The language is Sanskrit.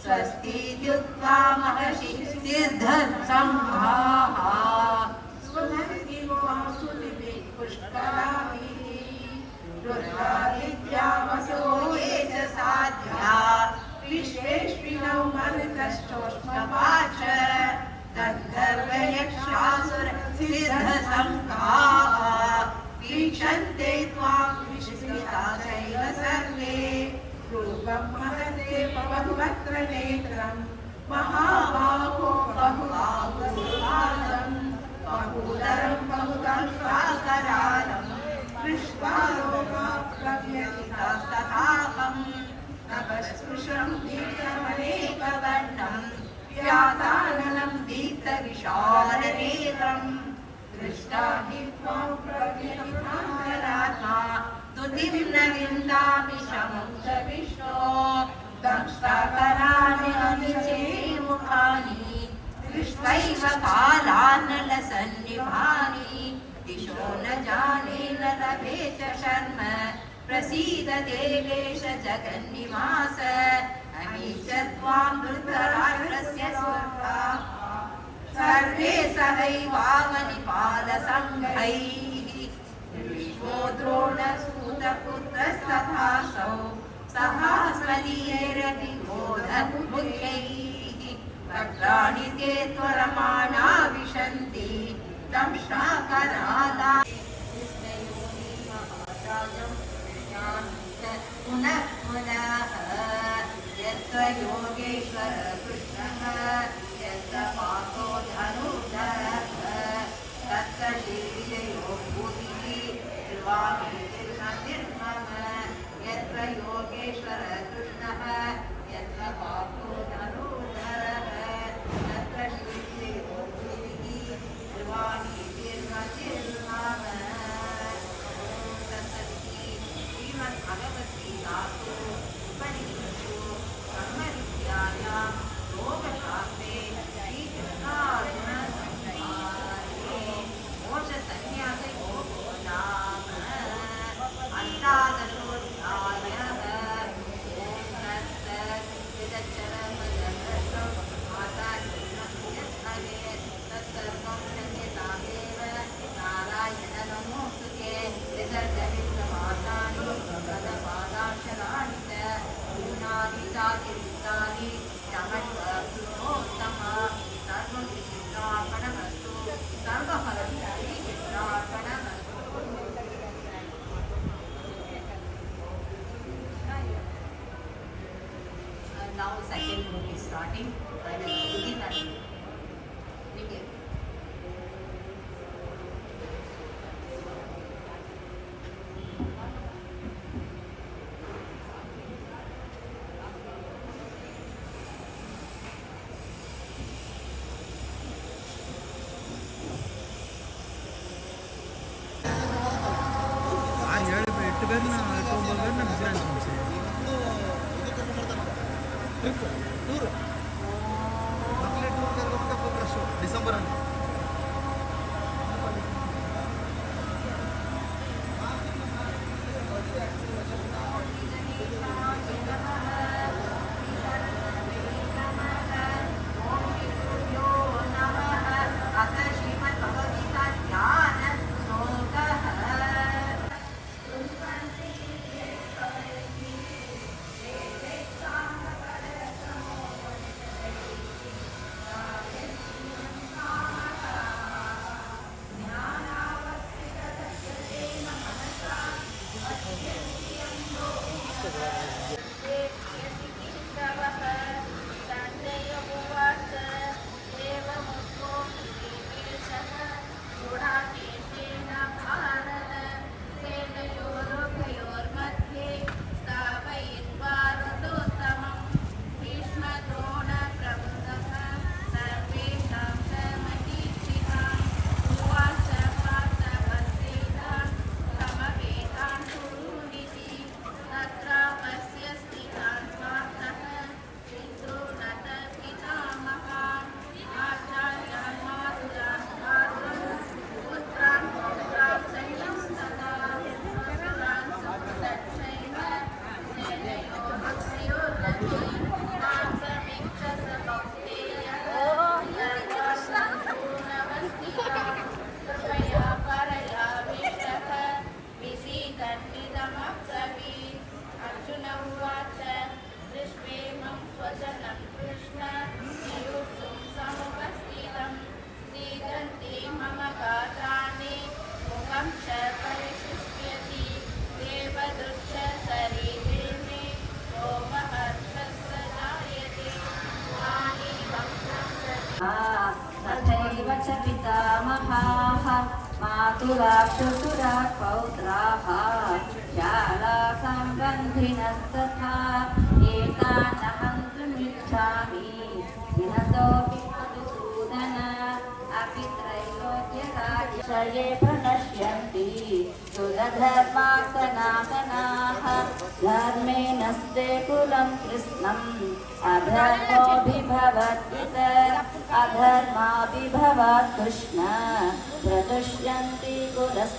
स्वस्तीत्युक्त्वा महर्षि सिद्धसङ्घाः रुद्रादित्या वसो ये च साध्या विश्वेष्विनौ मरुतश्चोष्मपाच गन्धर्वयक्षासुर सिद्धसङ्घाः वीक्षन्ते त्वां विस्मिता चैव सर्वे रूपं महते बहुवक्त्र नेत्रम् महाबाहो बहुबाहुपादं बहूदरं बहुदंष्ट्राकरालं दृष्ट्वा लोकाप्लव्यतितस्तथाहं नभस्पृशं दीप्तमनेकवर्णं व्याताननं दीप्तविशालनेत्रं दृष्टा हि त्वां प्रव्यतितान्तरात्मा तुतिं न विन्दामि शमं च विष्णो दंष्ट्राकराणि अनुचेमुखानि दृष्ट्वैव कालानलसन्निभानि दिशो न जाने न लभे च शर्म प्रसीद देवेश जगन्निवास अमी च त्वां धृतराष्ट्रस्य सुहृदाः सर्वे सहैवावनिपालसङ्घैः भीष्मो द्रोणसूतपुत्रस्तथासौ सहास्मदीयैरभिबोधमुख्यैः वक्त्राणि ते त्वरमाणा विशन्ति दंष्ट्राकराला पुनः पुनः यत्र योगेश्वर कृष्णः यत्र पार्थो धनुर्धरः तत्र देवीयो भूतिः निर्वाणी निर्मम यत्र योगेश्वर कृष्णः यत्र पार्थो धनुर्धरः तत्र देवीयो भूतिः निर्वाणी निर्मम श्रीमद्भगवद्गीतासु उपनिषत्सु ब्रह्मविद्यायां योगशास्त्रे श्रीकृष्णार्जुनसंवादे मोक्षसंन्यासयोगो नाम अष्टादशोऽध्यायः। ॐ तत्सत् विदच्चरपदभ्रष्टं माता कृष्णस्य तत्सर्वं शक्यतामेव नारायण नमोऽस्तुते विसर्जविक्रमासानि पदपादाक्षराणि च न्यूनानि चातिरिक्तानि क्षमस्वोत्तम सर्वं श्रीकृष्णार्पणमस्तु सर्वफलं श्रीकृष्णार्पणमस्तु। Now second book is starting. I will begin and begin. December मातुलाः श्वशुराः पौत्राः शालासम्बन्धिनस्तथा एतानहं त्वमिच्छामि विहतोऽपि मधुसूदन अपि त्रैलोक्यकार्यये प्रणश्यन्ति कुलधर्मा सनातनाः धर्मेण स्ते कुलं कृष्णम् अधर्मोऽभिभवत्युत अधर्माभिभवात् कृष्ण प्रदुष्यन्ति कुलस्य